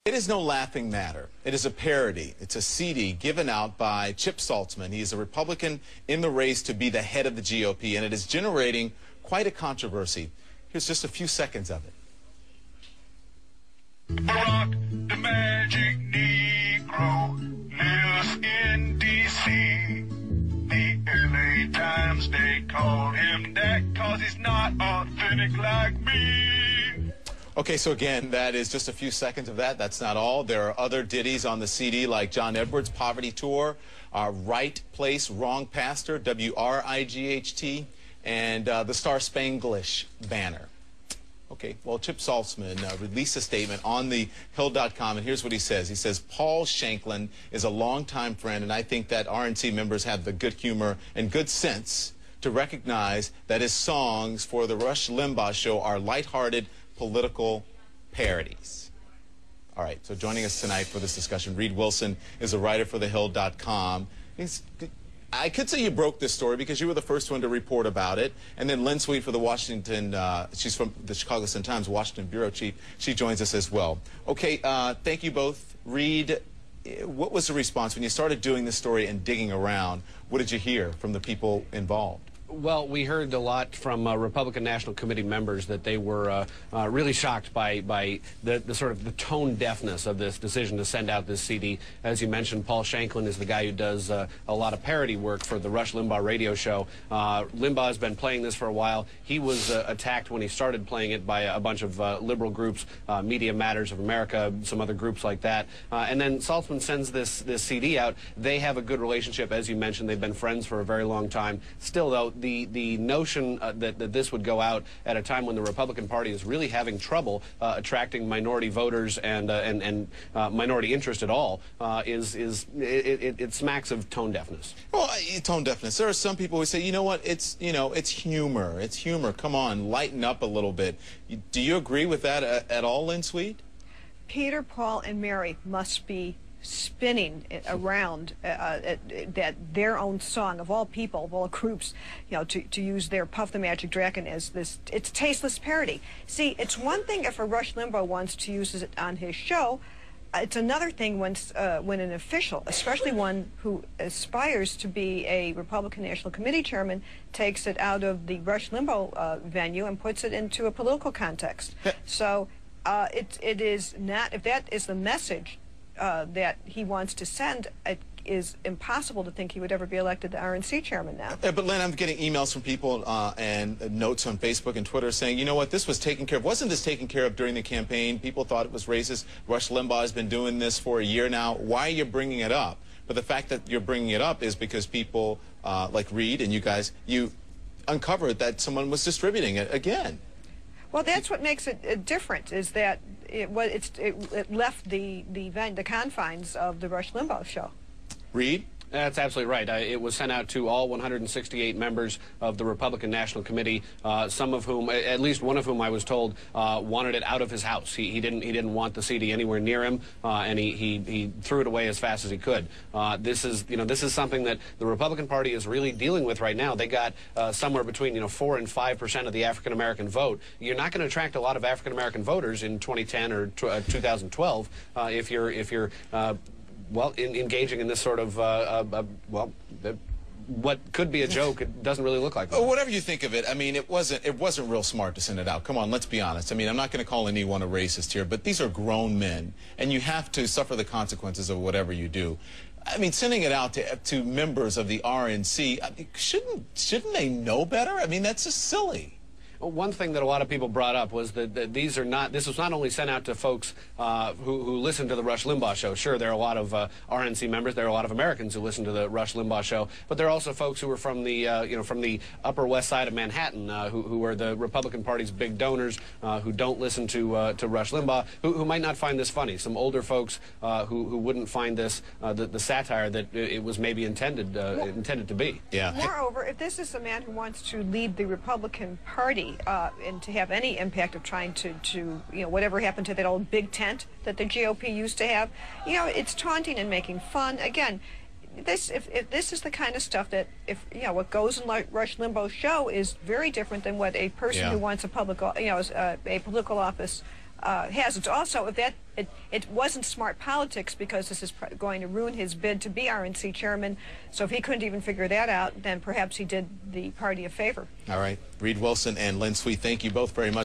It is no laughing matter. It is a parody. It's a CD given out by Chip Saltzman. He is a Republican in the race to be the head of the GOP, and it is generating quite a controversy. Here's just a few seconds of it. Barack, the magic Negro, lives in D.C. The L.A. Times, they call him that 'cause he's not authentic like me. Okay, so again, that is just a few seconds of that. That's not all. There are other ditties on the CD like John Edwards' Poverty Tour, Right Place, Wrong Pastor, WRIGHT, and the Star Spanglish Banner. Okay, well, Chip Saltzman released a statement on the Hill.com, and here's what he says. He says, Paul Shanklin is a longtime friend, and I think that RNC members have the good humor and good sense to recognize that his songs for the Rush Limbaugh show are lighthearted political parodies. All right, so joining us tonight for this discussion, Reed Wilson is a writer for thehill.com. I could say you broke this story because you were the first one to report about it. And then Lynn Sweet for the Washington, she's from the Chicago Sun-Times Washington Bureau Chief. She joins us as well. Okay, thank you both. Reed, what was the response when you started doing this story and digging around? What did you hear from the people involved? Well, we heard a lot from Republican National Committee members that they were really shocked by the sort of the tone deafness of this decision to send out this CD. As you mentioned, Paul Shanklin is the guy who does a lot of parody work for the Rush Limbaugh radio show. Limbaugh has been playing this for a while. He was attacked when he started playing it by a bunch of liberal groups, Media Matters of America, some other groups like that. And then Saltzman sends this CD out. They have a good relationship, as you mentioned. They've been friends for a very long time. Still, though, the notion that this would go out at a time when the Republican Party is really having trouble attracting minority voters and minority interest at all it smacks of tone deafness. Well, tone deafness. There are some people who say, you know what, it's humor. It's humor. Come on, lighten up a little bit. Do you agree with that at all, Lynn Sweet? Peter, Paul, and Mary must be spinning around that their own song of all people, of all groups, to use their Puff the Magic Dragon as this, it's tasteless parody. See, it's one thing if a Rush Limbaugh wants to use it on his show. It's another thing when an official, especially one who aspires to be a Republican National Committee chairman, takes it out of the Rush Limbaugh venue and puts it into a political context. So it is not, if that is the message that he wants to send, it is impossible to think he would ever be elected the RNC chairman now. But Lynn, I'm getting emails from people and notes on Facebook and Twitter saying, you know what, this was taken care of. Wasn't this taken care of during the campaign? People thought it was racist. Rush Limbaugh has been doing this for a year now. Why are you bringing it up? But the fact that you're bringing it up is because people like Reed and you guys, you uncovered that someone was distributing it again. Well, that's what makes it different, is that it left the confines of the Rush Limbaugh show. Reed? That's absolutely right. It was sent out to all 168 members of the Republican National Committee, some of whom, at least one of whom I was told, wanted it out of his house. He didn't want the CD anywhere near him, and he threw it away as fast as he could. This is something that the Republican Party is really dealing with right now. They got somewhere between 4 and 5% of the African American vote. You're not going to attract a lot of African American voters in 2010 or 2012 if you're well, engaging in this sort of, what could be a joke, it doesn't really look like that. Whatever you think of it, I mean, it wasn't real smart to send it out. Come on, let's be honest. I mean, I'm not going to call anyone a racist here, but these are grown men, and you have to suffer the consequences of whatever you do. I mean, sending it out to members of the RNC, I mean, shouldn't they know better? I mean, that's just silly. One thing that a lot of people brought up was that this was not only sent out to folks who listen to the Rush Limbaugh show. Sure, there are a lot of RNC members. There are a lot of Americans who listen to the Rush Limbaugh show. But there are also folks who are from the from the Upper West Side of Manhattan, who are the Republican Party's big donors, who don't listen to Rush Limbaugh, who might not find this funny. Some older folks who wouldn't find this the satire that it was maybe intended to be. Yeah. Moreover, if this is a man who wants to lead the Republican Party, and to have any impact of trying to whatever happened to that old big tent that the GOP used to have, it's taunting and making fun. Again, if this is the kind of stuff that what goes in Rush Limbaugh's show is very different than what a person who wants a public a political office has. It's also, if that it wasn't smart politics, because this is going to ruin his bid to be RNC chairman. So if he couldn't even figure that out, then perhaps he did the party a favor. All right. Reed Wilson and Lynn Sweet, thank you both very much.